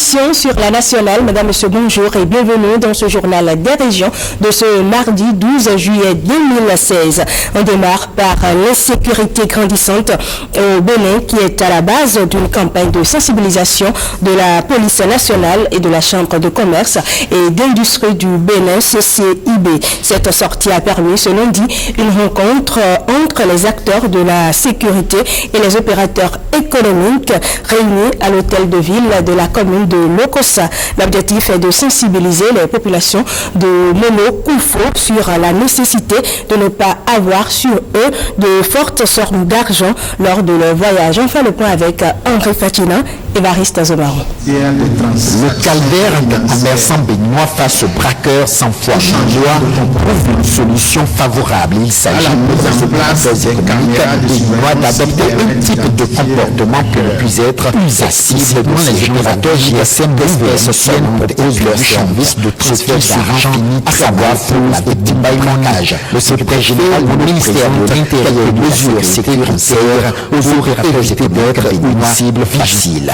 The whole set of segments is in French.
édition sur la nationale. Madame, monsieur, bonjour et bienvenue dans ce journal des régions de ce mardi 12 juillet 2016. On démarre par l'insécurité grandissante au Bénin qui est à la base d'une campagne de sensibilisation de la police nationale et de la chambre de commerce et d'industrie du Bénin, CCIB. Cette sortie a permis ce lundi une rencontre entre les acteurs de la sécurité et les opérateurs économiques réunis à l'hôtel de ville de la commune de Lokossa. L'objectif est de sensibiliser les populations de Mono Koufo sur la nécessité de ne pas avoir sur eux de fortes sommes d'argent lors de leur voyage. On fait le point avec André Fatina et Évariste Zomarou. Le calvaire des commerçants béninois face aux braqueurs sans foi en loi trouve une solution favorable. Il s'agit des opérateurs économiques béninois d'adopter un type de comportement pour ne plus être plus accessible dont les opérateurs GSM d'SPSN proposent leur service de transfert d'argent, à savoir Flows et Timbaïmonage. Le secrétaire général du ministère de l'Intérieur et mesures sécuritaires aux opérateurs économiques béninois une cible facile.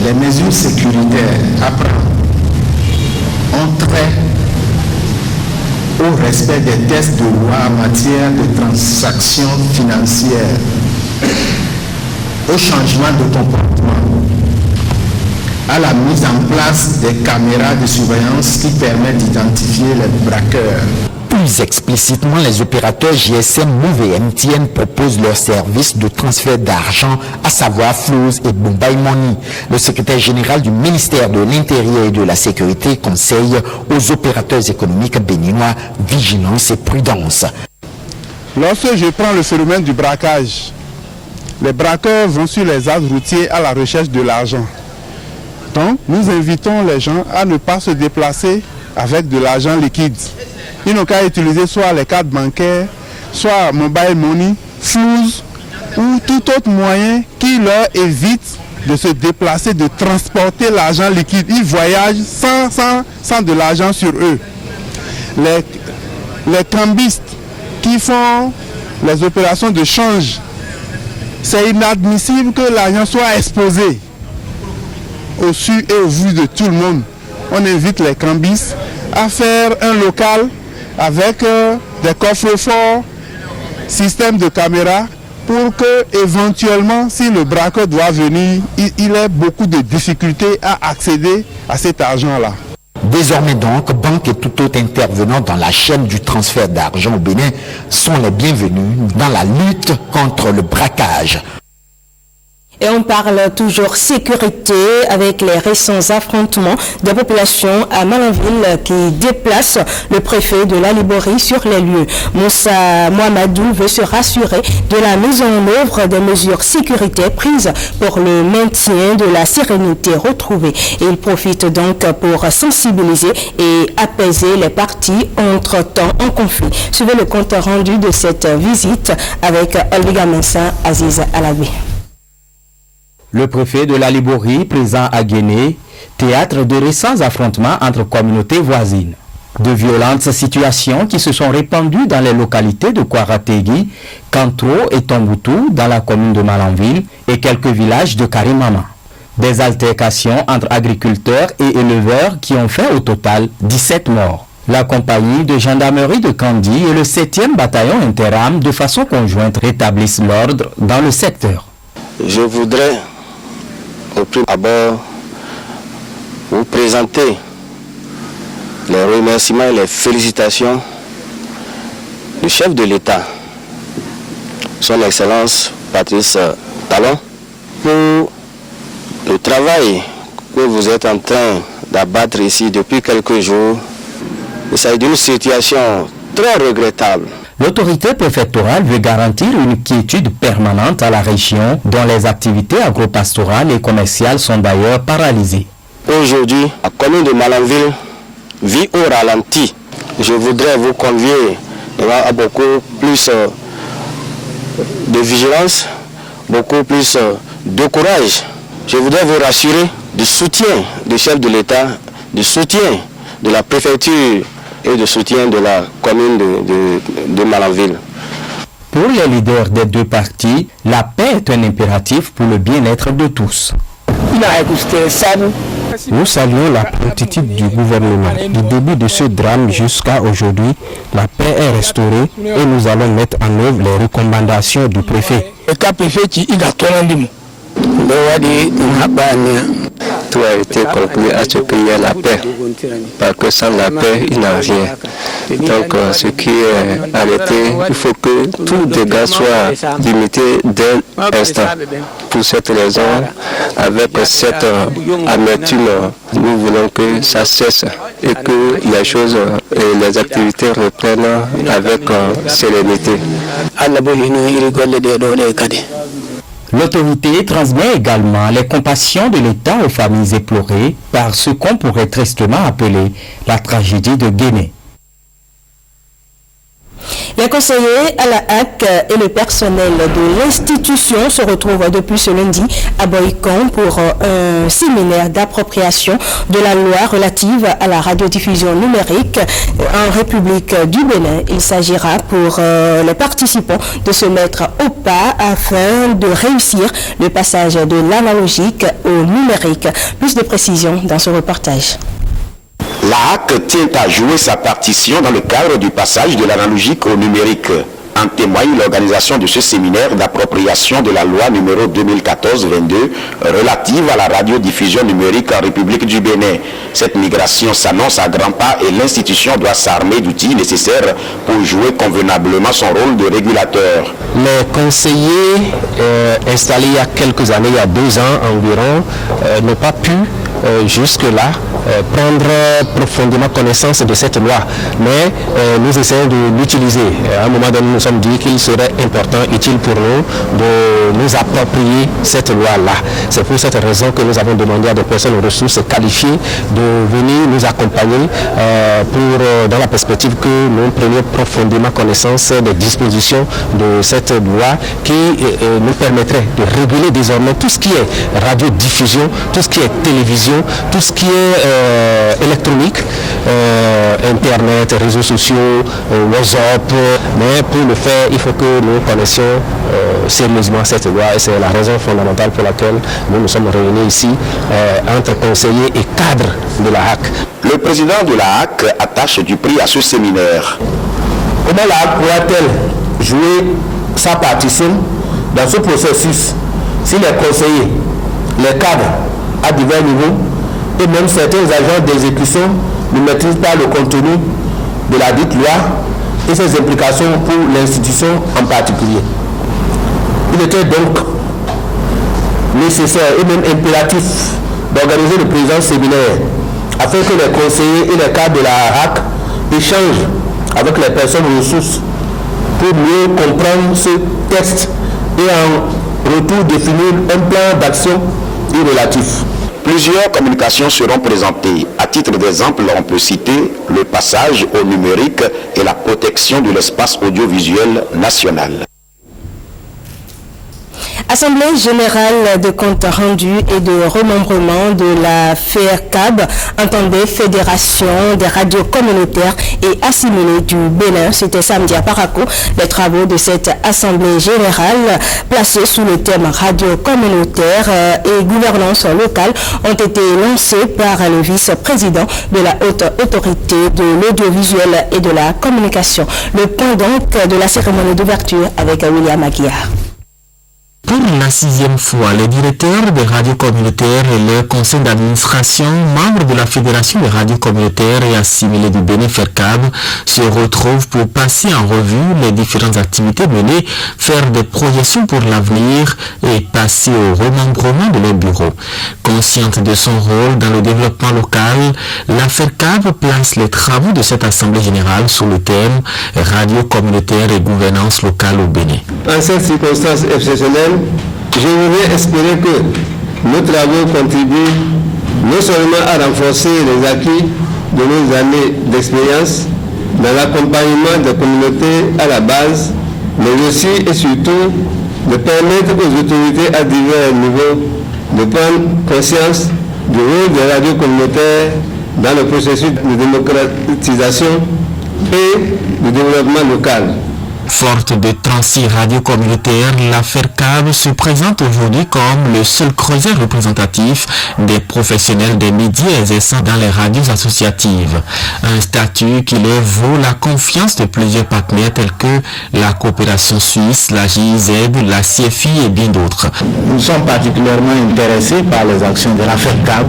Les mesures sécuritaires après ont trait au respect des tests de loi en matière de transactions financières, au changement de comportement, à la mise en place des caméras de surveillance qui permettent d'identifier les braqueurs. Plus explicitement, les opérateurs GSM Move et MTN proposent leur service de transfert d'argent, à savoir Flows et Bombay Money. Le secrétaire général du ministère de l'Intérieur et de la Sécurité conseille aux opérateurs économiques béninois vigilance et prudence. Lorsque je prends le phénomène du braquage, les braqueurs vont sur les axes routiers à la recherche de l'argent. Donc, nous invitons les gens à ne pas se déplacer avec de l'argent liquide. Ils n'ont qu'à utiliser soit les cartes bancaires, soit mobile money, Flows ou tout autre moyen qui leur évite de se déplacer, de transporter l'argent liquide. Ils voyagent sans de l'argent sur eux. Les cambistes qui font les opérations de change, c'est inadmissible que l'argent soit exposé au su et au vu de tout le monde. On invite les cambistes à faire un local avec des coffres forts, système de caméra, pour que éventuellement, si le braqueur doit venir, il ait beaucoup de difficultés à accéder à cet argent-là. Désormais donc, banques et tout autre intervenant dans la chaîne du transfert d'argent au Bénin sont les bienvenus dans la lutte contre le braquage. Et on parle toujours sécurité avec les récents affrontements des populations à Malanville qui déplacent le préfet de la Liborie sur les lieux. Moussa Mohamedou veut se rassurer de la mise en œuvre des mesures sécurité prises pour le maintien de la sérénité retrouvée. Et il profite donc pour sensibiliser et apaiser les parties entre-temps en conflit. Suivez le compte rendu de cette visite avec Olviga Mensa Aziz Alawi. Le préfet de la Liborie, présent à Guéné, théâtre de récents affrontements entre communautés voisines. De violentes situations qui se sont répandues dans les localités de Kouarategui, Kantro et Tomboutou dans la commune de Malanville et quelques villages de Karimama. Des altercations entre agriculteurs et éleveurs qui ont fait au total 17 morts. La compagnie de gendarmerie de Kandi et le 7e bataillon Interam de façon conjointe rétablissent l'ordre dans le secteur. Je voudrais au premier abord vous présenter les remerciements et les félicitations du chef de l'État, son Excellence Patrice Talon, pour le travail que vous êtes en train d'abattre ici depuis quelques jours. Il s'agit d'une situation très regrettable. L'autorité préfectorale veut garantir une quiétude permanente à la région dont les activités agropastorales et commerciales sont d'ailleurs paralysées. Aujourd'hui, la commune de Malanville vit au ralenti. Je voudrais vous convier à beaucoup plus de vigilance, beaucoup plus de courage. Je voudrais vous rassurer du soutien du chef de l'État, du soutien de la préfecture et de soutien de la commune de Malanville. Pour les leaders des deux partis, la paix est un impératif pour le bien-être de tous. Il a écouté ça, Nous saluons la promptitude du gouvernement. Du début de ce drame jusqu'à aujourd'hui, la paix est restaurée et nous allons mettre en œuvre les recommandations du préfet. Tout a été conclu à ce qu'il y ait la paix, parce que sans la paix, il n'y a rien. Donc, ce qui est arrêté, il faut que tout dégât soit limité d'un instant. Pour cette raison, avec cette amertume, nous voulons que ça cesse et que les choses et les activités reprennent avec sérénité. L'autorité transmet également les compassions de l'État aux familles éplorées par ce qu'on pourrait tristement appeler la tragédie de Guéné. Les conseillers à la HAC et le personnel de l'institution se retrouvent depuis ce lundi à Boycon pour un séminaire d'appropriation de la loi relative à la radiodiffusion numérique en République du Bénin. Il s'agira pour les participants de se mettre au pas afin de réussir le passage de l'analogique au numérique. Plus de précisions dans ce reportage. La HAC tient à jouer sa partition dans le cadre du passage de l'analogique au numérique. En témoigne l'organisation de ce séminaire d'appropriation de la loi numéro 2014-22 relative à la radiodiffusion numérique en République du Bénin. Cette migration s'annonce à grands pas et l'institution doit s'armer d'outils nécessaires pour jouer convenablement son rôle de régulateur. Les conseillers installés il y a quelques années, il y a 2 ans environ, n'ont pas pu jusque-là prendre profondément connaissance de cette loi. Mais nous essayons de l'utiliser. À un moment donné, nous nous sommes dit qu'il serait important, utile pour nous de nous approprier cette loi-là. C'est pour cette raison que nous avons demandé à des personnes aux ressources qualifiées de venir nous accompagner dans la perspective que nous prenions profondément connaissance des dispositions de cette loi qui nous permettrait de réguler désormais tout ce qui est radiodiffusion, tout ce qui est télévision, tout ce qui est électronique, Internet, réseaux sociaux, WhatsApp. Mais pour le faire, il faut que nous connaissions sérieusement cette loi et c'est la raison fondamentale pour laquelle nous nous sommes réunis ici entre conseillers et cadres de la HAC. Le président de la HAC attache du prix à ce séminaire. Comment la HAC pourra-t-elle jouer sa partition dans ce processus si les conseillers, les cadres à divers niveaux et même certains agents d'exécution ne maîtrisent pas le contenu de la dite loi et ses implications pour l'institution en particulier. Il était donc nécessaire et même impératif d'organiser le présent séminaire afin que les conseillers et les cadres de la HAC échangent avec les personnes ressources pour mieux comprendre ce texte et en retour définir un plan d'action et relatif. Plusieurs communications seront présentées. À titre d'exemple, on peut citer le passage au numérique et la protection de l'espace audiovisuel national. Assemblée générale de comptes rendus et de remembrement de la FERCAB, entendait Fédération des radios communautaires et assimilées du Bénin. C'était samedi à Parakou. Les travaux de cette Assemblée générale, placée sous le thème radio communautaire et gouvernance locale, ont été lancés par le vice-président de la haute autorité de l'audiovisuel et de la communication. Le point donc de la cérémonie d'ouverture avec William Aguiar. Pour la 6e fois, les directeurs des radios communautaires et leur conseil d'administration, membres de la Fédération des radios communautaires et assimilées du Bénin FERCAB, se retrouvent pour passer en revue les différentes activités menées, faire des projections pour l'avenir et passer au remembrement de leur bureau. Consciente de son rôle dans le développement local, la FERCAB place les travaux de cette Assemblée générale sous le thème radio communautaire et gouvernance locale au Bénin. En cette circonstance exceptionnelle, je voudrais espérer que nos travaux contribuent non seulement à renforcer les acquis de nos années d'expérience dans l'accompagnement des communautés à la base, mais aussi et surtout de permettre aux autorités à divers niveaux de prendre conscience du rôle des radios communautaires dans le processus de démocratisation et de développement local. Forte de 36 radios communautaires, la FERCAB se présente aujourd'hui comme le seul creuset représentatif des professionnels des médias exerçant dans les radios associatives. Un statut qui leur vaut la confiance de plusieurs partenaires tels que la coopération suisse, la GIZ, la CFI et bien d'autres. Nous sommes particulièrement intéressés par les actions de la FERCAB,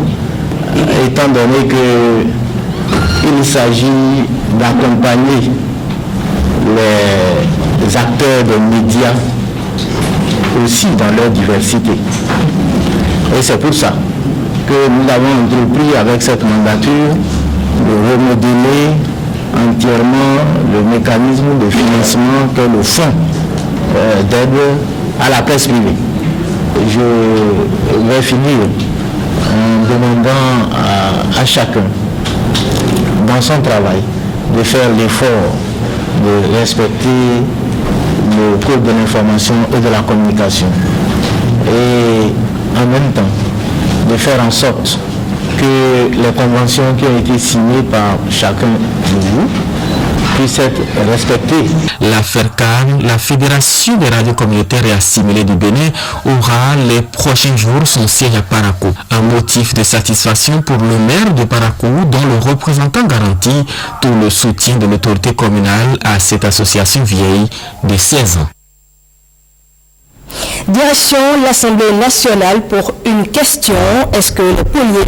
étant donné qu'il s'agit d'accompagner les acteurs des médias aussi dans leur diversité. Et c'est pour ça que nous avons entrepris avec cette mandature de remodeler entièrement le mécanisme de financement que le fonds d'aide à la presse privée. Je vais finir en demandant à chacun dans son travail de faire l'effort de respecter le code de l'information et de la communication et en même temps de faire en sorte que les conventions qui ont été signées par chacun de vous puissent être respectées. La FERCAB, la Fédération des radios communautaires et assimilées du Bénin, aura les prochains jours son siège à Parakou. Un motif de satisfaction pour le maire de Parakou, dont le représentant garantit tout le soutien de l'autorité communale à cette association vieille de 16 ans. Direction l'Assemblée nationale pour une question. Est-ce que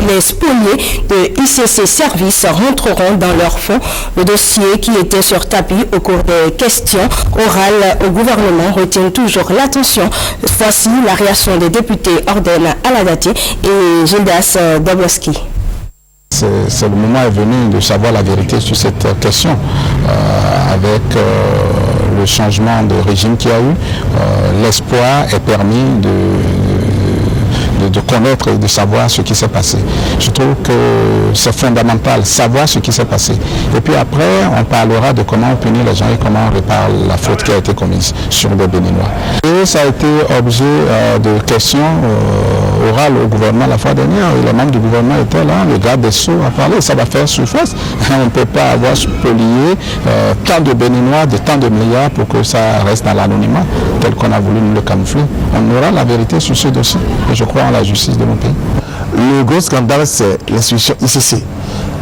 les spoliés de ICC Service rentreront dans leur fonds? Le dossier qui était sur tapis au cours des questions orales au gouvernement retient toujours l'attention. Voici la réaction des députés Orden Aladati et Gildas Dobloski. C'est le moment est venu de savoir la vérité sur cette question. Avec le changement de régime qu'il y a eu, l'espoir est permis de connaître et de savoir ce qui s'est passé. Je trouve que c'est fondamental, savoir ce qui s'est passé. Et puis après, on parlera de comment punir les gens et comment on répare la faute qui a été commise sur les Béninois. Et ça a été objet de questions orales au gouvernement la fois dernière. Les membres du gouvernement étaient là, le garde des Sceaux a parlé, ça va faire surface. On ne peut pas avoir spolié tant de Béninois, de tant de milliards pour que ça reste dans l'anonymat tel qu'on a voulu nous le camoufler. On aura la vérité sur ce dossier. Et je crois en la justice de mon pays. Le gros scandale, c'est l'institution ICC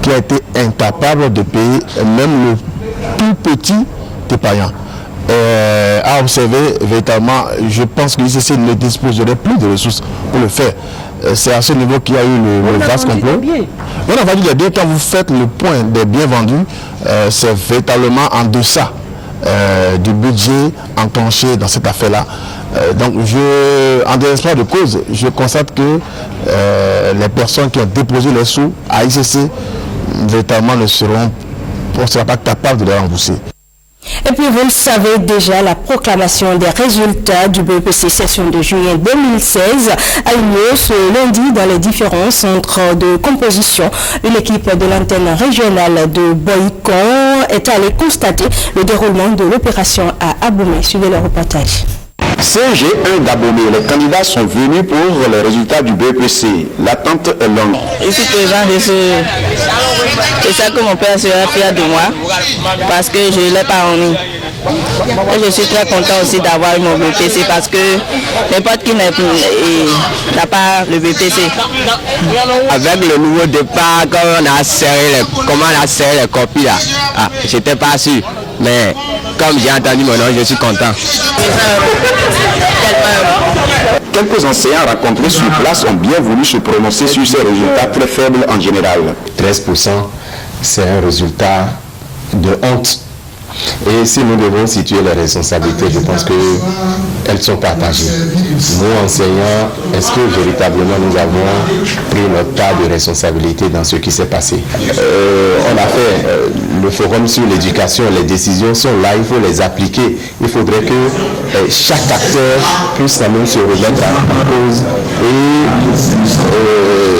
qui a été incapable de payer même le tout petit dépaillant. À observer véritablement, je pense que l'ICC ne disposerait plus de ressources pour le faire. C'est à ce niveau qu'il y a eu le vaste complot. On a vendu les biens. Quand vous faites le point des biens vendus, c'est véritablement en deçà du budget enclenché dans cette affaire-là. Donc, en désespoir de cause, je constate que les personnes qui ont déposé les sous à ICC, véritablement ne seront pas capables de les rembourser. Et puis vous le savez déjà, la proclamation des résultats du BEPC session de juillet 2016 a eu lieu ce lundi dans les différents centres de composition. Une équipe de l'antenne régionale de Boycon est allée constater le déroulement de l'opération à Aboumé. Suivez le reportage. CG1 d'Abomey, les candidats sont venus pour les résultats du BEPC. L'attente est longue. Ici présent, c'est ça que mon père sera fier de moi, parce que je ne l'ai pas remis. Et je suis très content aussi d'avoir mon BEPC, parce que n'importe qui n'a pas le BEPC. Avec le nouveau départ, comment on a serré les copies là, j'étais pas sûr. Mais comme j'ai entendu mon nom, je suis content. Quelques enseignants rencontrés sur place ont bien voulu se prononcer sur ces résultats très faibles en général. 13%, c'est un résultat de honte. Et si nous devons situer les responsabilités, je pense qu'elles sont partagées. Nous, enseignants, est-ce que véritablement nous avons pris notre part de responsabilité dans ce qui s'est passé? On a fait le forum sur l'éducation, les décisions sont là, il faut les appliquer. Il faudrait que chaque acteur puisse quand même se remettre en cause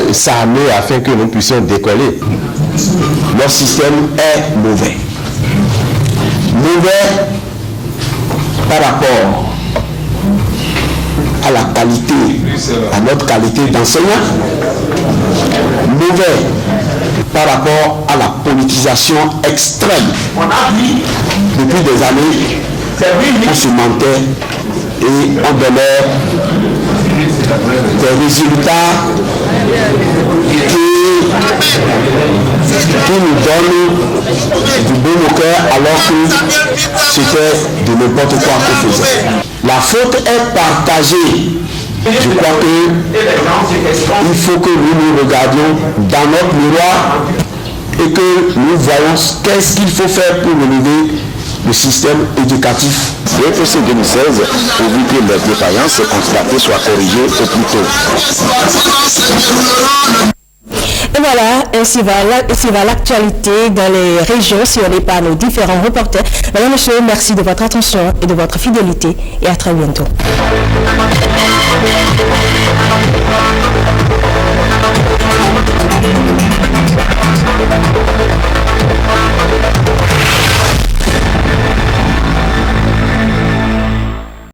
et s'armer afin que nous puissions décoller. Leur système est mauvais. Mauvais par rapport à la qualité, à notre qualité d'enseignant. Mauvais par rapport à la politisation extrême. Depuis des années, on se mentait et on donnait des résultats qui nous donnent du bon au cœur alors que c'était de n'importe quoi qu'on faisait. La faute est partagée. Je crois qu'il faut que nous nous regardions dans notre miroir et que nous voyons qu'est-ce qu'il faut faire pour relever le système éducatif. Le FC 2016, pourvu que les défaillances constatées soient corrigées au plus tôt. Et voilà, ainsi va l'actualité dans les régions sillonnées par nos différents reporters. Mesdames et messieurs, merci de votre attention et de votre fidélité et à très bientôt.